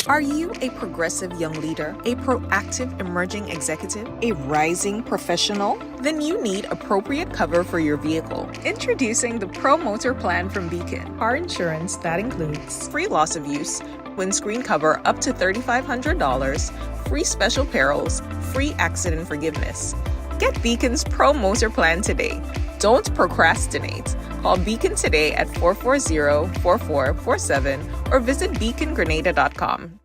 Are you a progressive young leader, a proactive emerging executive, a rising professional? Then you need appropriate cover for your vehicle. Introducing the Pro Motor Plan from Beacon. Car insurance that includes free loss of use, windscreen cover up to $3,500, free special perils, free accident forgiveness. Get Beacon's Pro Motor Plan today. Don't procrastinate. Call Beacon today at 440-4447 or visit beacongrenada.com.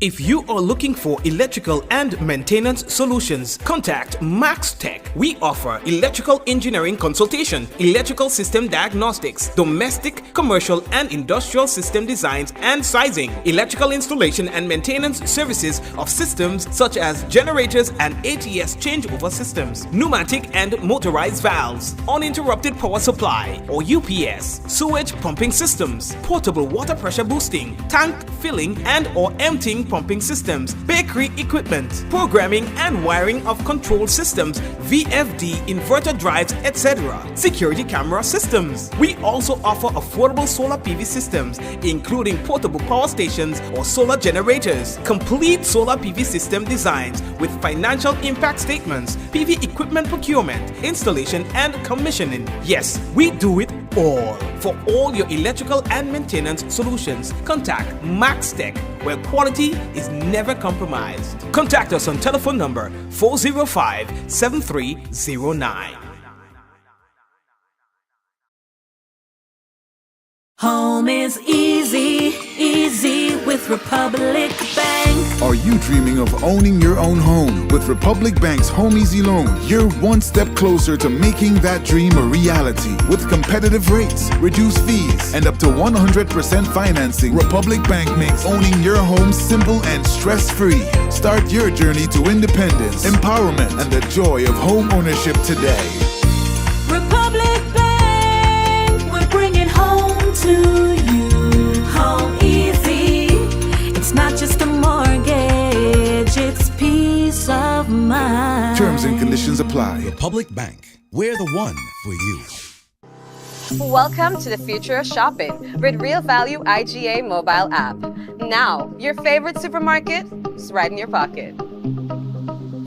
If you are looking for electrical and maintenance solutions, contact Max Tech. We offer electrical engineering consultation, electrical system diagnostics, domestic, commercial, and industrial system designs and sizing, electrical installation and maintenance services of systems such as generators and ATS changeover systems, pneumatic and motorized valves, uninterrupted power supply or UPS, sewage pumping systems, portable water pressure boosting, tank filling and or emptying pumping systems, bakery equipment, programming and wiring of control systems, VFD, inverter drives, etc. Security camera systems. We also offer affordable solar PV systems, including portable power stations or solar generators, complete solar PV system designs with financial impact statements, PV equipment procurement, installation and commissioning. Yes, we do it all. For all your electrical and maintenance solutions, contact Max Tech, where quality is never compromised. Contact us on telephone number 405-7309. Home is easy, easy with Republic Bank. Are you dreaming of owning your own home? With Republic Bank's Home Easy Loan, you're one step closer to making that dream a reality. With competitive rates, reduced fees, and up to 100% financing, Republic Bank makes owning your home simple and stress-free. Start your journey to independence, empowerment, and the joy of home ownership today. Republic Bank, we're bringing home to you. Home easy. It's not just a mortgage, it's peace of mind. Terms and conditions apply. Republic Bank, we're the one for you. Welcome to the future of shopping with Real Value IGA mobile app. Now, your favorite supermarket is right in your pocket.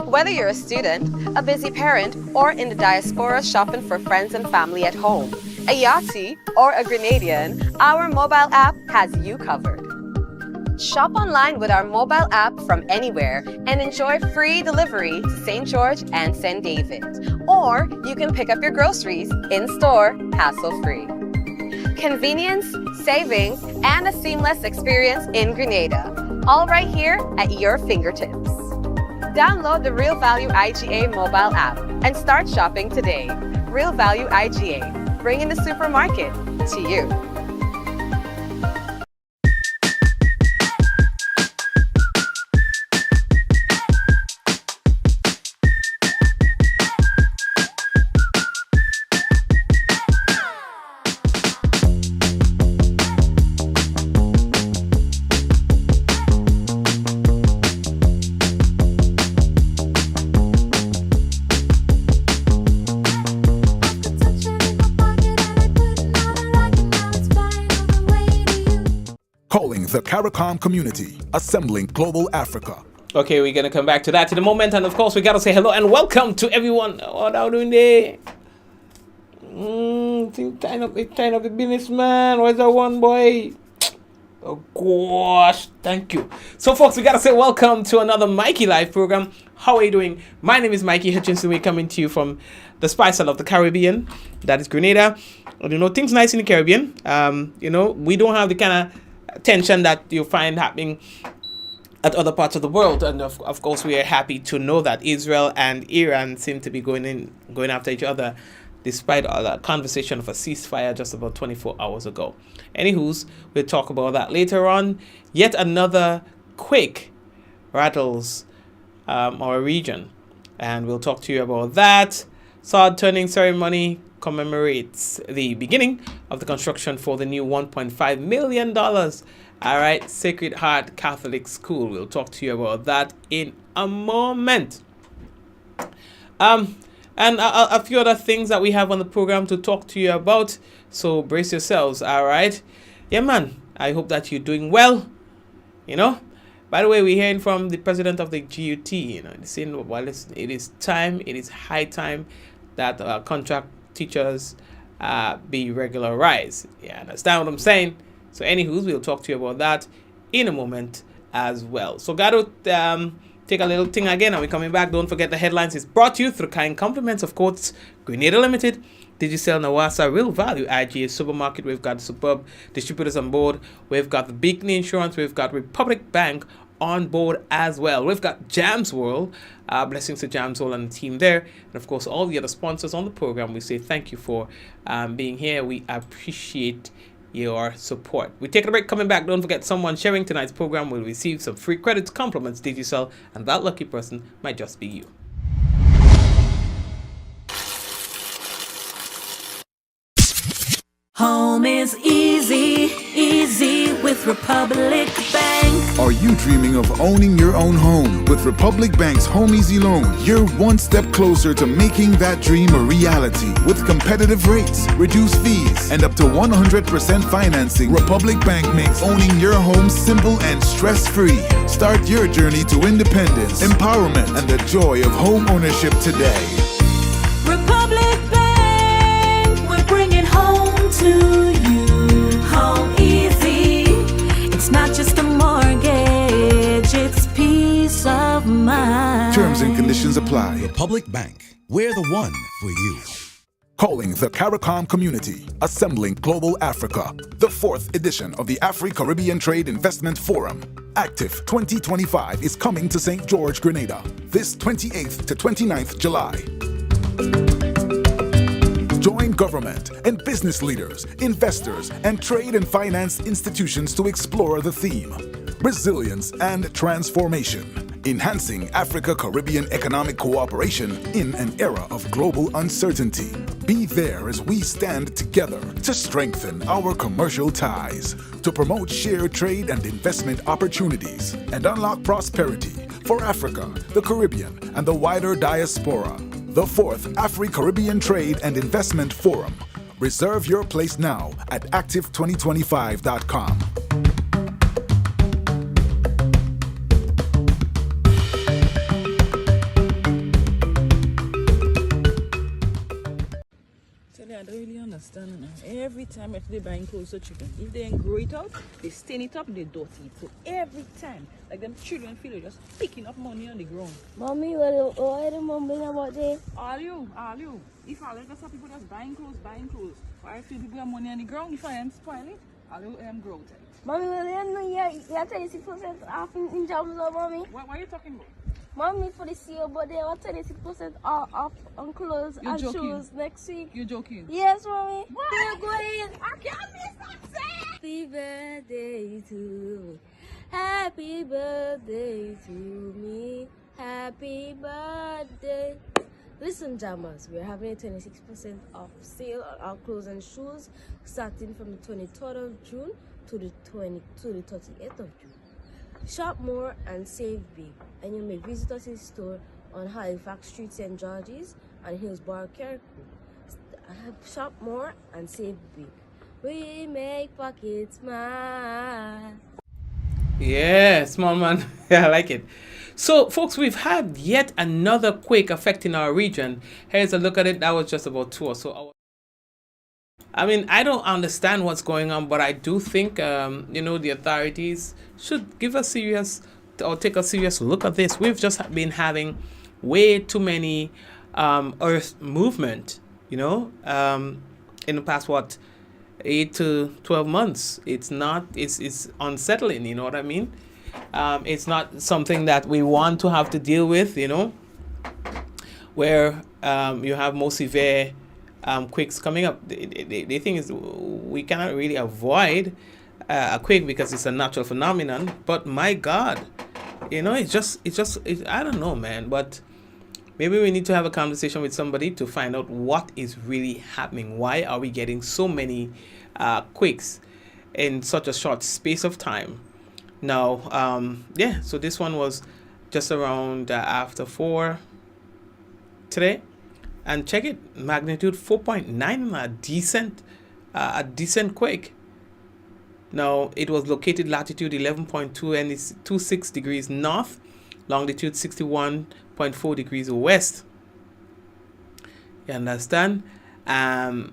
Whether you're a student, a busy parent, or in the diaspora shopping for friends and family at home, a Yahtzee, or a Grenadian, our mobile app has you covered. Shop online with our mobile app from anywhere and enjoy free delivery to St. George and St. David. Or you can pick up your groceries in-store, hassle-free. Convenience, savings, and a seamless experience in Grenada. All right here at your fingertips. Download the Real Value IGA mobile app and start shopping today. Real Value IGA, bringing the supermarket to you. Calling the CARICOM community, assembling global Africa. Okay, we're gonna come back to that in a moment, and of course we gotta say hello and welcome to everyone. What are you doing there? Time up the business, man. Where's that one, boy? Oh gosh, thank you. So folks, we gotta say welcome to another Mikey Live program. How are you doing? My name is Mikey Hutchinson. We're coming to you from the Spice of the Caribbean, that is Grenada. You know, things nice in the Caribbean. You know, we don't have the kind of tension that you find happening at other parts of the world, and of course we are happy to know that Israel and Iran seem to be going after each other, despite a conversation of a ceasefire just about 24 hours ago. Anywho's, we'll talk about that later on. Yet another quake rattles our region, and we'll talk to you about that. Sword turning ceremony commemorates the beginning of the construction for the new $1.5 million, all right, Sacred Heart Catholic School. We'll talk to you about that in a moment. And a few other things that we have on the program to talk to you about, so brace yourselves, all right? Yeah, man, I hope that you're doing well. You know. By the way, we're hearing from the president of the GUT. You know, saying well, it is high time that contract teachers be regularized. Yeah, understand what I'm saying? So, anywho, we'll talk to you about that in a moment as well. So, got to take a little thing again, and we're coming back. Don't forget the headlines is brought to you through kind compliments of course Grenada Limited, Digicel Nawasa, Real Value IGA Supermarket. We've got superb distributors on board. We've got the Beacon Insurance. We've got Republic Bank on board as well. We've got Jams World. Blessings to Jams World and the team there. And of course, all the other sponsors on the program. We say thank you for being here. We appreciate your support. We take a break. Coming back, don't forget someone sharing tonight's program will receive some free credits, compliments, Digicel, and that lucky person might just be you. Home is easy, easy with Republic Bank. Are you dreaming of owning your own home? With Republic Bank's Home Easy Loan, you're one step closer to making that dream a reality. With competitive rates, reduced fees, and up to 100% financing, Republic Bank makes owning your home simple and stress-free. Start your journey to independence, empowerment, and the joy of home ownership today. Republic Bank, we're bringing home to you. Home easy. It's not just a mortgage, it's peace of mind. Terms and conditions apply. Republic Bank. We're the one for you. Calling the CARICOM community, assembling Global Africa, the 4th edition of the Afri-Caribbean Trade Investment Forum. Active 2025 is coming to St. George, Grenada, this 28th to 29th July. Join government and business leaders, investors, and trade and finance institutions to explore the theme, Resilience and Transformation, enhancing Africa-Caribbean economic cooperation in an era of global uncertainty. Be there as we stand together to strengthen our commercial ties, to promote shared trade and investment opportunities, and unlock prosperity for Africa, the Caribbean, and the wider diaspora. The 4th Afri-Caribbean Trade and Investment Forum. Reserve your place now at active2025.com. I don't really understand now. Every time after they buying clothes or chicken, if they ain't grow it out, they stain it up, they dirty it. So every time, like them children feel they're just picking up money on the ground. Mommy, what are the mumbling about there? All you. If I like some people just buying clothes. Why I feel people have money on the ground if I am spoiling it, all you grow it. Mommy, you're 26% off in jobs, mommy. What are you talking about? Mommy, for the CEO, but they are 26% off on clothes You're and joking. shoes next week. You're joking. Yes, mommy. What? They're going. I can't miss that set! Happy birthday to me. Happy birthday to me. Happy birthday. Listen, Jammers, we're having a 26% off sale on our clothes and shoes starting from the 23rd of June to the 38th of June. Shop more and save big, and you may visit us in store on Halifax Street, St. George's, and Hillsborough, Carrick. Shop more and save big. We make pockets smile. Yeah, small man. Yeah, I like it. So, folks, we've had yet another quake affecting our region. Here's a look at it. That was just about 2 or so hours. I mean, I don't understand what's going on, but I do think, the authorities should give a serious or take a serious look at this. We've just been having way too many earth movement, in the past, 8 to 12 months. It's unsettling, you know what I mean? It's not something that we want to have to deal with, where you have more severe quakes coming up. The thing is, we cannot really avoid a quake because it's a natural phenomenon. But my God, I don't know, man. But maybe we need to have a conversation with somebody to find out what is really happening. Why are we getting so many quakes in such a short space of time? Now, so this one was just around after 4 today. And check it, magnitude 4.9 and a decent quake. Now, it was located latitude 11.2 and is 26 degrees north, longitude 61.4 degrees west. You understand? And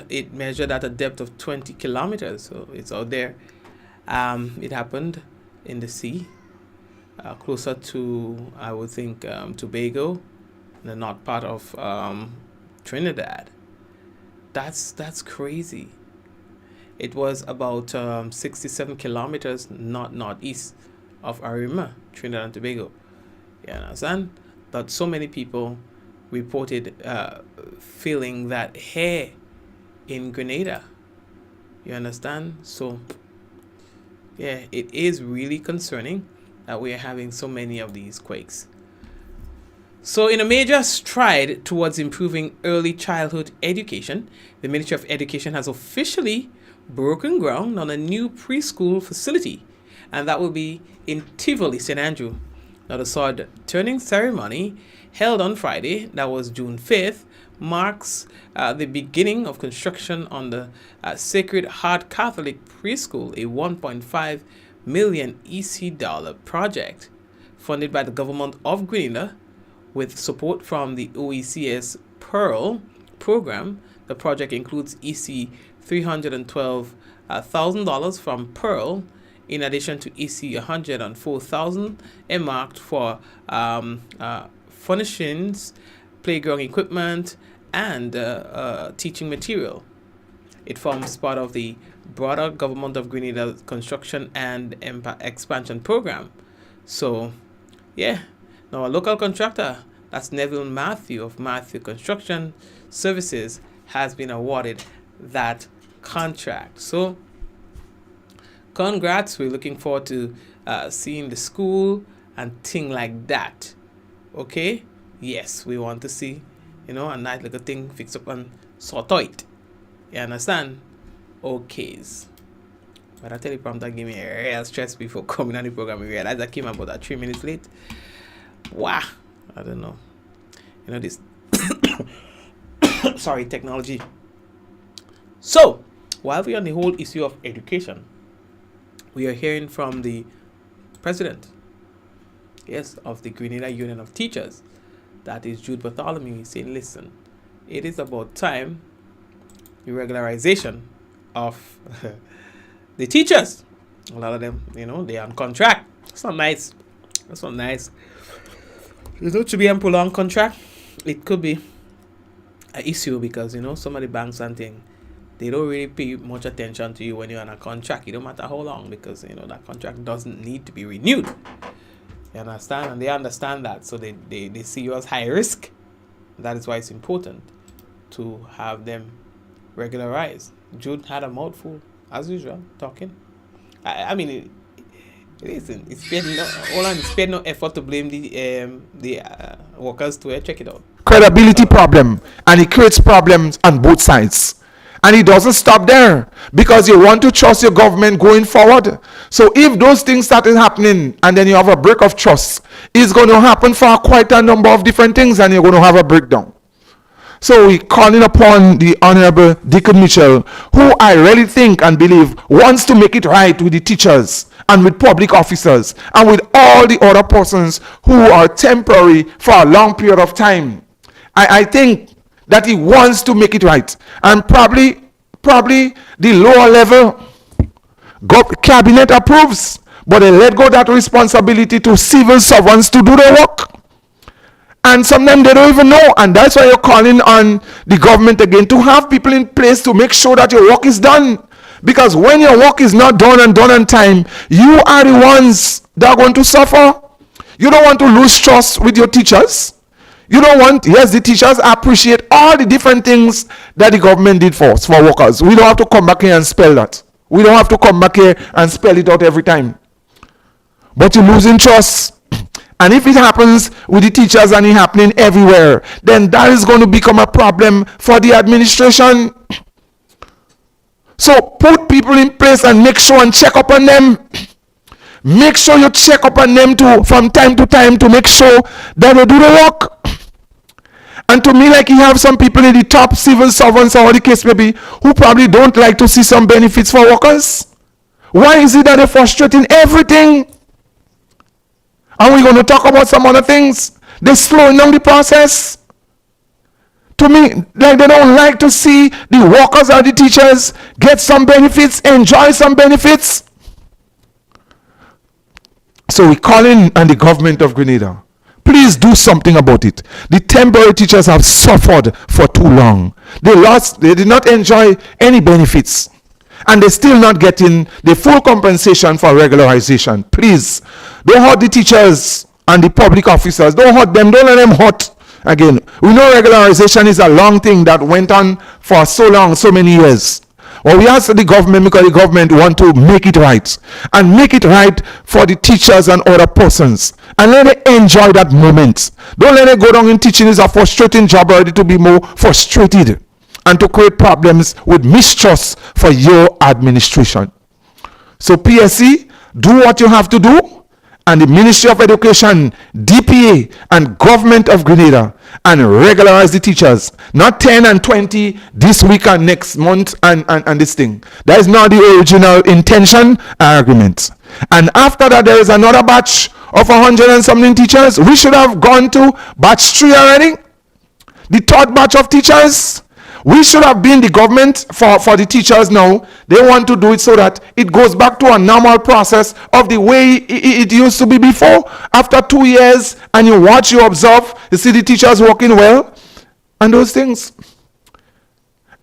it measured at a depth of 20 kilometers, so it's out there. It happened in the sea, closer to, I would think, Tobago, the north part of Trinidad. That's crazy. It was about 67 kilometers northeast of Arima, Trinidad and Tobago. You understand? But so many people reported feeling that hair in Grenada. You understand? So, yeah, it is really concerning that we are having so many of these quakes. So, in a major stride towards improving early childhood education, the Ministry of Education has officially broken ground on a new preschool facility, and that will be in Tivoli, St. Andrew. Now, the sod turning ceremony held on Friday, that was June 5th, marks the beginning of construction on the Sacred Heart Catholic Preschool, a $1.5 million EC project funded by the government of Grenada with support from the OECS Pearl program. The project includes EC $312,000 from Pearl, in addition to EC $104,000 earmarked for furnishings, playground equipment, and teaching material. It forms part of the broader Government of Grenada construction and expansion program. So, yeah. Now, a local contractor, that's Neville Matthew of Matthew Construction Services, has been awarded that contract. So, congrats. We're looking forward to seeing the school and thing like that. Okay? Yes, we want to see, a nice little thing fixed up and sort out. You understand? Okays. But I tell you, prompter gave me a real stress before coming on the program. I realized I came about 3 minutes late. Wow. I don't know. This sorry, technology. So, while we're on the whole issue of education, we are hearing from the president, yes, of the Grenada Union of Teachers, that is Jude Bartholomew. He's saying, listen, it is about time the regularization of the teachers. A lot of them, they're on contract. That's not nice. That's not nice. To be on prolonged contract, it could be an issue because, some of the banks and things, they don't really pay much attention to you when you're on a contract. It don't matter how long, because, that contract doesn't need to be renewed. You understand? And they understand that. So they see you as high risk. That is why it's important to have them regularized. Jude had a mouthful, as usual, talking. I mean, listen, it's spared no effort to blame the workers to check it out. Credibility problem, and it creates problems on both sides. And it doesn't stop there, because you want to trust your government going forward. So if those things started happening and then you have a break of trust, it's going to happen for quite a number of different things, and you're going to have a breakdown. So we're calling upon the Honorable Deacon Mitchell, who I really think and believe wants to make it right with the teachers and with public officers and with all the other persons who are temporary for a long period of time. I think that he wants to make it right, and probably the lower level cabinet approves, but they let go that responsibility to civil servants to do the work, and sometimes they don't even know. And that's why you're calling on the government again to have people in place to make sure that your work is done, because when your work is not done and done on time, you are the ones that are going to suffer. You don't want to lose trust with your teachers. You don't want, yes, the teachers appreciate all the different things that the government did for us, for workers. We don't have to come back here and spell that. We don't have to come back here and spell it out every time. But you're losing trust. And if it happens with the teachers and it happening everywhere, then that is going to become a problem for the administration. So put people in place and make sure and check up on them. Make sure you check up on them too from time to time to make sure that they do the work. And to me, like, you have some people in the top civil servants or the case may be who probably don't like to see some benefits for workers. Why is it that they're frustrating everything? And we're going to talk about some other things. They're slowing down the process. To me, like they don't like to see the workers or the teachers get some benefits, enjoy some benefits. So we're calling on the government of Grenada. Please do something about it. The temporary teachers have suffered for too long. They did not enjoy any benefits. And they're still not getting the full compensation for regularization. Please, don't hurt the teachers and the public officers. Don't hurt them. Don't let them hurt. Again, we know regularization is a long thing that went on for so long, so many years. Well, we ask the government because the government want to make it right. And make it right for the teachers and other persons. And let them enjoy that moment. Don't let them go down in teaching. It's a frustrating job already to be more frustrated. And to create problems with mistrust for your administration. So PSC, do what you have to do, and the Ministry of Education, DPA, and Government of Grenada, and regularize the teachers. Not 10 and 20 this week and next month and this thing. That is not the original intention argument. And after that, there is another batch of 100 and something teachers. We should have gone to batch 3 already. The third batch of teachers. We should have been the government for the teachers now. They want to do it so that it goes back to a normal process of the way it used to be before. After 2 years, and you watch, you observe, you see the teachers working well, and those things.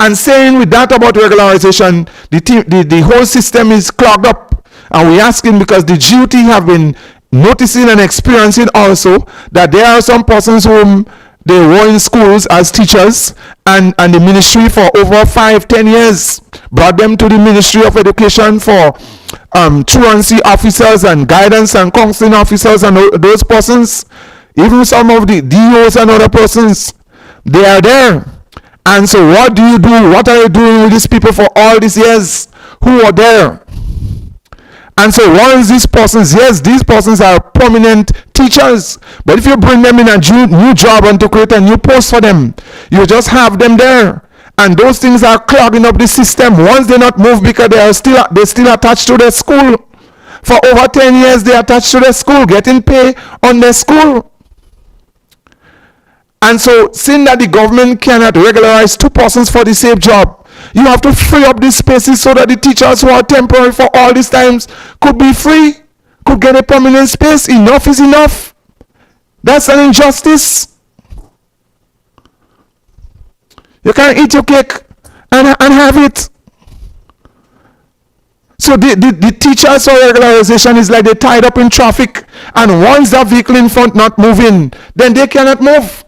And saying with that about regularization, the whole system is clogged up. And we're asking because the GUT have been noticing and experiencing also that there are some persons whom they were in schools as teachers and the ministry for over 5-10 years. Brought them to the Ministry of Education for truancy officers and guidance and counseling officers and those persons. Even some of the DOs and other persons, they are there. And so what do you do? What are you doing with these people for all these years who are there? And so once these persons, yes, these persons are prominent teachers, but if you bring them in a new job and to create a new post for them, you just have them there. And those things are clogging up the system. Once they not move because they're still attached to their school. For over 10 years, they're attached to their school, getting pay on their school. And so, seeing that the government cannot regularize 2 persons for the same job, you have to free up these spaces so that the teachers who are temporary for all these times could be free, could get a permanent space. Enough is enough. That's an injustice. You can't eat your cake and have it. So the teachers or regularization is like they're tied up in traffic, and once that vehicle in front not moving, then they cannot move.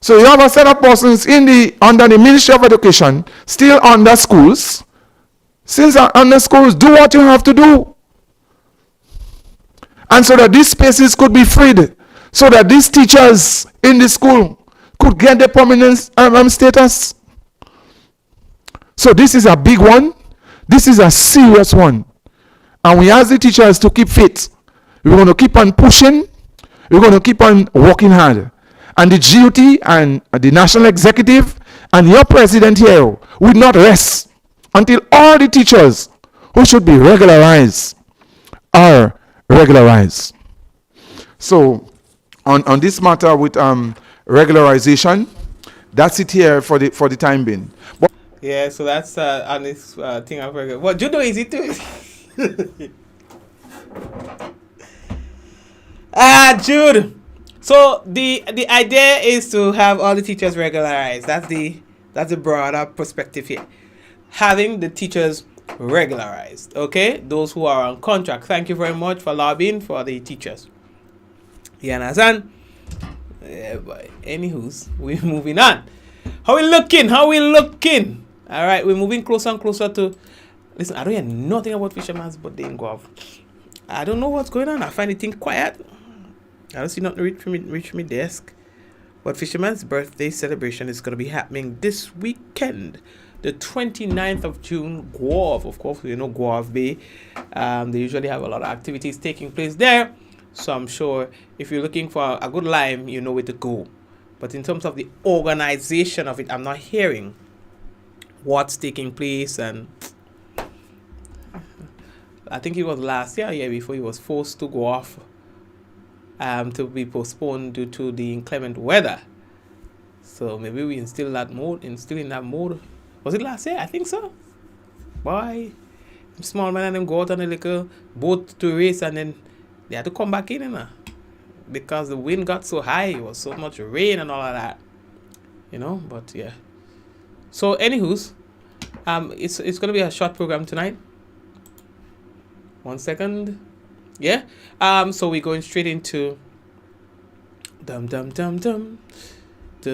So you have a set of persons under the Ministry of Education, still under schools. Since under schools, do what you have to do. And so that these spaces could be freed, so that these teachers in the school could get their permanent status. So this is a big one. This is a serious one. And we ask the teachers to keep fit. We're going to keep on pushing. We're going to keep on working hard. And the GUT and the National Executive and your president here will not rest until all the teachers who should be regularized are regularized. So on this matter with regularization, that's it here for the time being. But Yeah, so that's on this thing of regular. Well, judo is it too? Jude. So the idea is to have all the teachers regularized. That's the broader perspective here. Having the teachers regularized. Okay, those who are on contract. Thank you very much for lobbying for the teachers. You understand? Yeah, but anywho's, we're moving on. How we looking? All right, we're moving closer and closer to. Listen, I don't hear nothing about Fisherman's birthday in Guav. I don't know what's going on. I find the thing quiet. I don't see nothing reach me desk. But Fisherman's birthday celebration is going to be happening this weekend, the 29th of June, Guav. Of course, you know Guav Bay. They usually have a lot of activities taking place there. So I'm sure if you're looking for a good lime, you know where to go. But in terms of the organization of it, I'm not hearing what's taking place, and I think it was last year, yeah, before he was forced to go off, to be postponed due to the inclement weather. So maybe we instill in that mode. Was it last year? I think so. Boy, small man and them go out on a little boat to race, and then they had to come back in, because the wind got so high. It was so much rain and all of that, but yeah. So anywho's, it's gonna be a short program tonight. 1 second. Yeah. So we're going straight into dum dum dum dum. A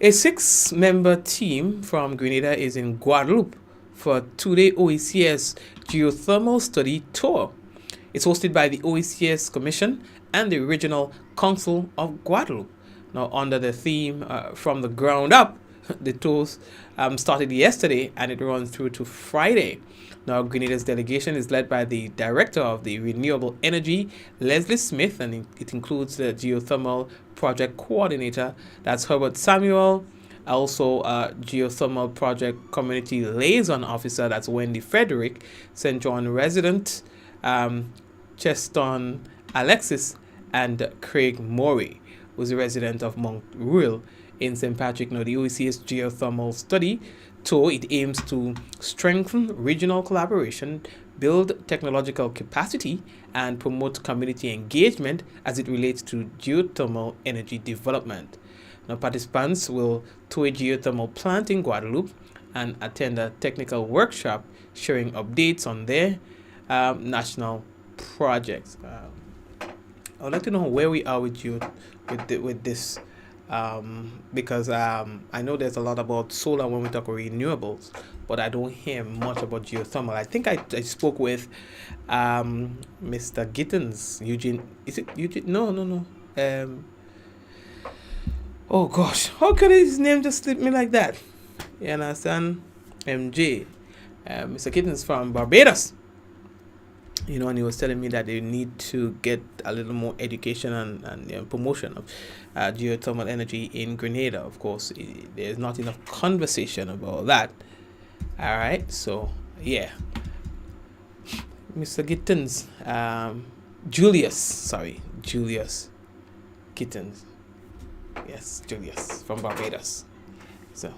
6-member team from Grenada is in Guadeloupe for a 2-day OECS geothermal study tour. It's hosted by the OECS Commission and the Regional Council of Guadeloupe. Now, under the theme From the Ground Up, the tours started yesterday and it runs through to Friday. Now, Grenada's delegation is led by the Director of the Renewable Energy, Leslie Smith, and it includes the Geothermal Project Coordinator, that's Herbert Samuel. Also, Geothermal Project Community Liaison Officer, that's Wendy Frederick. St. John resident, Cheston Alexis, and Craig Morey, who's a resident of Mount Ruel in St. Patrick. Now, the OECS Geothermal Study Tour, it aims to strengthen regional collaboration, build technological capacity, and promote community engagement as it relates to geothermal energy development. Now, participants will tour a geothermal plant in Guadeloupe and attend a technical workshop sharing updates on their national projects. I would like to know where we are with you with this. Because I know there's a lot about solar when we talk about renewables, but I don't hear much about geothermal. I think I spoke with Mr. Gittins, Eugene. Is it Eugene? No. Oh gosh, how could his name just slip me like that? You understand? MJ, Mr. Gittins from Barbados. And he was telling me that they need to get a little more education and promotion of geothermal energy in Grenada. Of course, there's not enough conversation about that. All right, so yeah, Mr. Gittins, Julius Gittins. Yes, Julius from Barbados. So,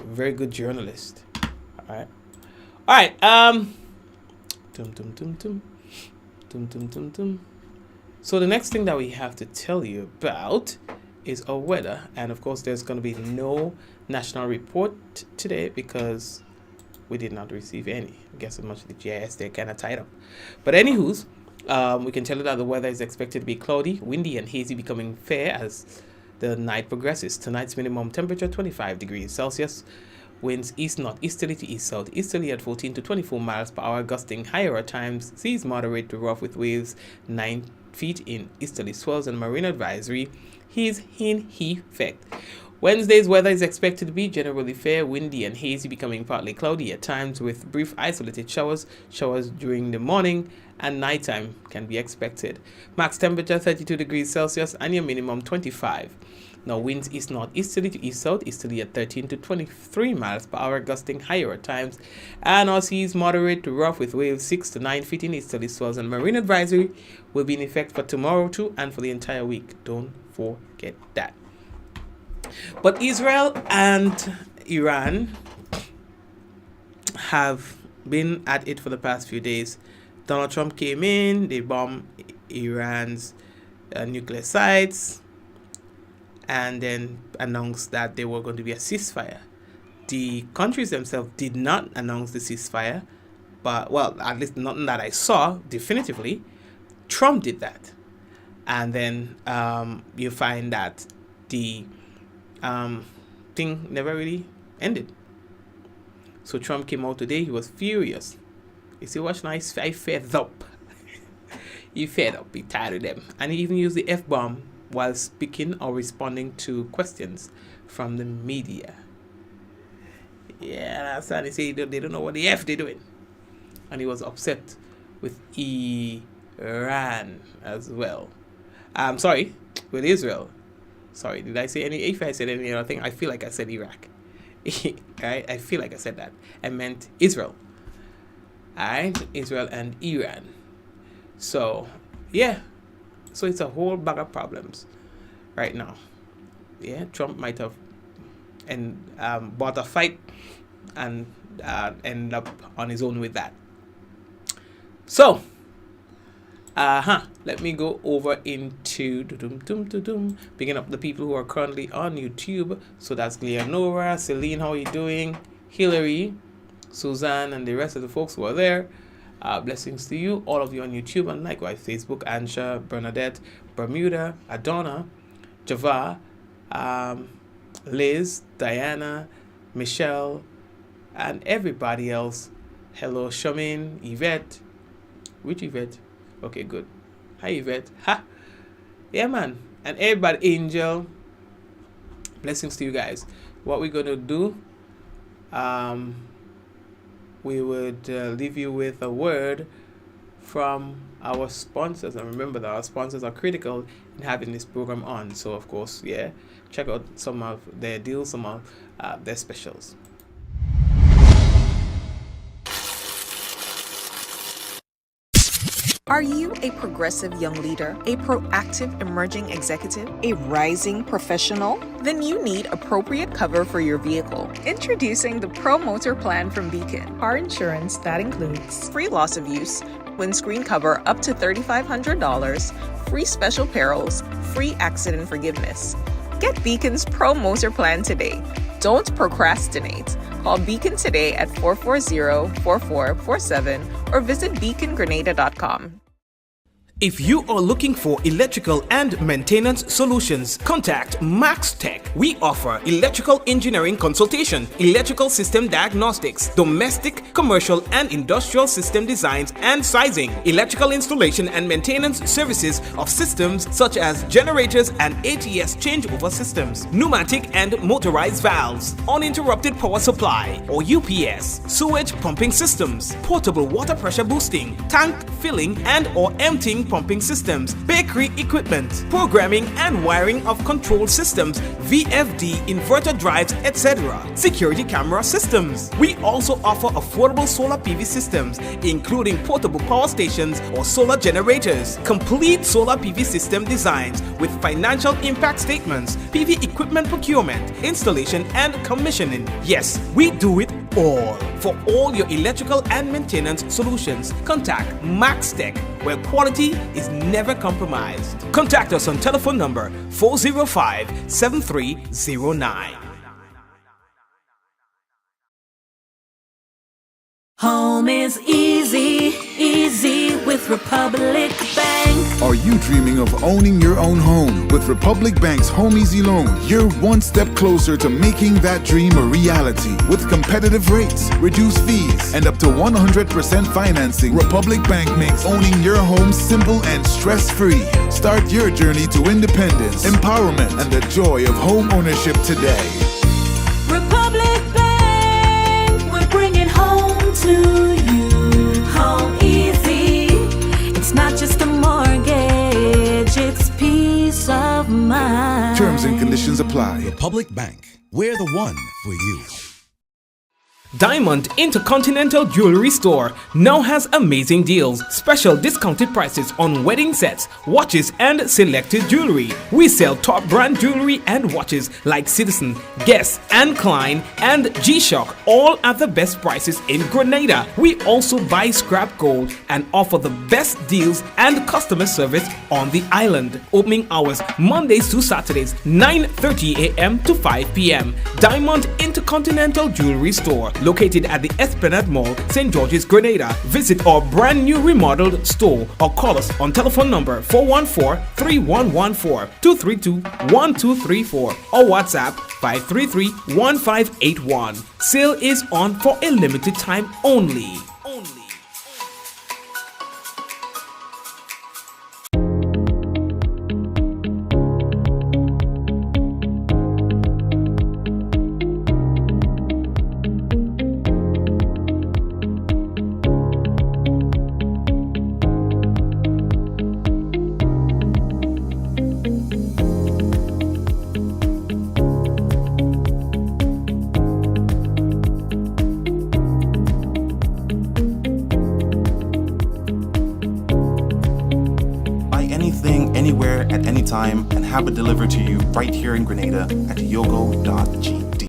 very good journalist. All right. So the next thing that we have to tell you about is our weather, and of course there's going to be no national report today because we did not receive any. I guess as much of the GIS they're kind of tied up. But anywho's, we can tell you that the weather is expected to be cloudy, windy, and hazy, becoming fair as the night progresses. Tonight's minimum temperature 25 degrees Celsius. Winds east-northeasterly to east-southeasterly at 14 to 24 miles per hour, gusting higher at times. Seas moderate to rough with waves 9 feet in easterly swells, and marine advisory is in effect. Wednesday's weather is expected to be generally fair, windy and hazy, becoming partly cloudy at times with brief isolated showers. Showers during the morning and nighttime can be expected. Max temperature 32 degrees Celsius and your minimum 25. Now, winds east-northeasterly to east-southeasterly at 13 to 23 miles per hour, gusting higher at times. And our seas moderate to rough with waves 6 to 9 feet in easterly swells. And marine advisory will be in effect for tomorrow too and for the entire week. Don't forget that. But Israel and Iran have been at it for the past few days. Donald Trump came in, they bombed Iran's nuclear sites, and then announced that there were going to be a ceasefire. The countries themselves did not announce the ceasefire, but, well, at least nothing that I saw definitively. Trump did that. And then you find that the thing never really ended. So Trump came out today, he was furious. He said, watch now, I fed up. He fed up, he tired of them. And he even used the F-bomb while speaking or responding to questions from the media. Yeah, that's how they say they don't know what the F they're doing. And he was upset with Iran as well. Sorry, with Israel. Sorry, did I say any? If I said any other thing, I feel like I said Iraq. Right? I feel like I said that. I meant Israel. Alright, Israel and Iran. So, yeah. So it's a whole bag of problems right now. Yeah, Trump might have bought a fight and end up on his own with that. So, let me go over into picking up the people who are currently on YouTube. So that's Leonora, Celine, how are you doing? Hillary, Suzanne, and the rest of the folks who are there. Blessings to you, all of you on YouTube, and likewise Facebook, Ansha, Bernadette, Bermuda, Adonna, Java, Liz, Diana, Michelle, and everybody else. Hello, Shamin, Yvette. Which Yvette? Okay, good. Hi, Yvette. Ha! Yeah, man. And everybody, Angel. Blessings to you guys. What we're going to do, we would leave you with a word from our sponsors. And remember that our sponsors are critical in having this program on. So, of course, yeah, check out some of their deals, some of their specials. Are you a progressive young leader, a proactive emerging executive, a rising professional? Then you need appropriate cover for your vehicle. Introducing the Pro Motor Plan from Beacon. Car insurance that includes free loss of use, windscreen cover up to $3,500, free special perils, free accident forgiveness. Get Beacon's Pro Motor Plan today. Don't procrastinate. Call Beacon today at 440-4447 or visit beacongrenada.com. If you are looking for electrical and maintenance solutions, contact Max Tech. We offer electrical engineering consultation, electrical system diagnostics, domestic, commercial, and industrial system designs and sizing, electrical installation and maintenance services of systems such as generators and ATS changeover systems, pneumatic and motorized valves, uninterrupted power supply or UPS, sewage pumping systems, portable water pressure boosting, tank filling and or emptying pumping systems, bakery equipment, programming and wiring of control systems, VFD, inverter drives, etc., security camera systems. We also offer affordable solar PV systems, including portable power stations or solar generators, complete solar PV system designs with financial impact statements, PV equipment procurement, installation, and commissioning. Yes, we do it all. For all your electrical and maintenance solutions, contact Max Tech, where quality is never compromised. Contact us on telephone number 405-7309. Home is easy, easy with Republic Bank. Are you dreaming of owning your own home? With Republic Bank's Home Easy Loan, you're one step closer to making that dream a reality. With competitive rates, reduced fees, and up to 100% financing, Republic Bank makes owning your home simple and stress-free. Start your journey to independence, empowerment, and the joy of home ownership today. Republic Bank, we're bringing home to you. Home easy. It's not just a mortgage, it's peace of mind. Terms and conditions apply. Republic Bank. We're the one for you. Diamond Intercontinental Jewelry Store now has amazing deals, special discounted prices on wedding sets, watches, and selected jewelry. We sell top brand jewelry and watches like Citizen, Guess, and Klein, and G-Shock, all at the best prices in Grenada. We also buy scrap gold and offer the best deals and customer service on the island. Opening hours Mondays to Saturdays, 9:30 a.m. to 5 p.m. Diamond Intercontinental Jewelry Store, located at the Esplanade Mall, St. George's, Grenada. Visit our brand new remodeled store or call us on telephone number 414-3114, 232-1234 or WhatsApp 533-1581. Sale is on for a limited time only. anywhere at any time and have it delivered to you right here in Grenada at yogo.gd.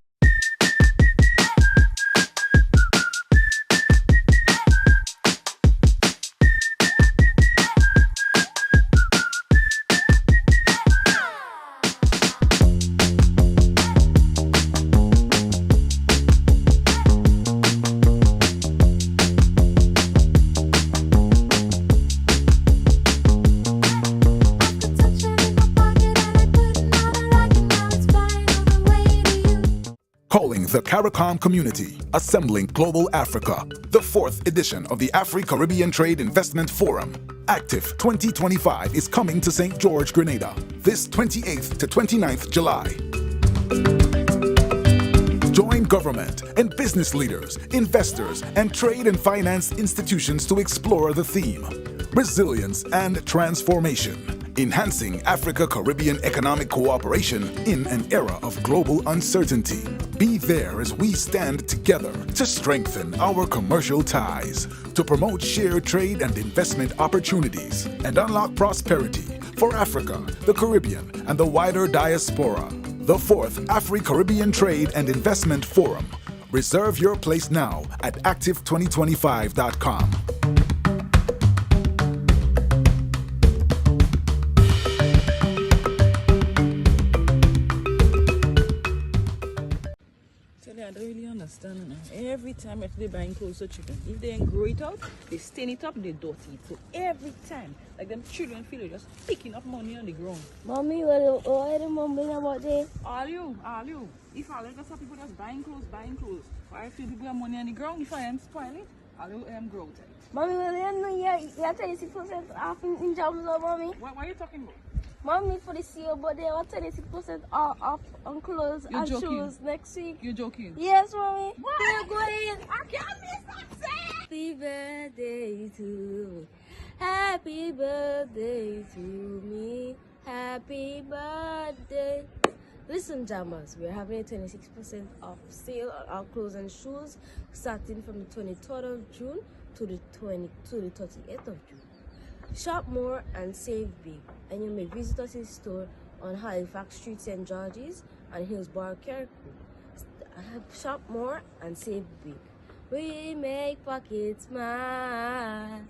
Calling the CARICOM community, assembling Global Africa, the 4th edition of the Afri-Caribbean Trade Investment Forum. Active 2025 is coming to St. George, Grenada, this 28th to 29th July. Join government and business leaders, investors, and trade and finance institutions to explore the theme, Resilience and Transformation. Enhancing Africa-Caribbean economic cooperation in an era of global uncertainty. Be there as we stand together to strengthen our commercial ties, to promote shared trade and investment opportunities, and unlock prosperity for Africa, the Caribbean, and the wider diaspora. The 4th Afri-Caribbean Trade and Investment Forum. Reserve your place now at active2025.com. I don't really understand now. Every time if they buying clothes for children, if they ain't grow it out, they stain it up, they dirty it. So every time, like them children feel they're just picking up money on the ground. Mommy, what are the mumbling about there? All you. If I let some people just buying clothes. Why feel people have money on the ground? If I am spoiling, all you grow it. Mommy, well, you're 26% off in jobs, mommy. What are you talking about? Mommy, for this year, but they are 26% off on clothes and shoes next week. You're joking? Yes, mommy. What? They're going. I can't miss that set! Happy birthday to me. Happy birthday to me. Happy birthday. Listen, jammers, we're having a 26% off sale on our clothes and shoes starting from the 23rd of June to the 38th of June. Shop more and save big, and you may visit us in store on Halifax Street, St. George's, and Hillsborough, Carrick. Shop more and save big. We make pockets smile.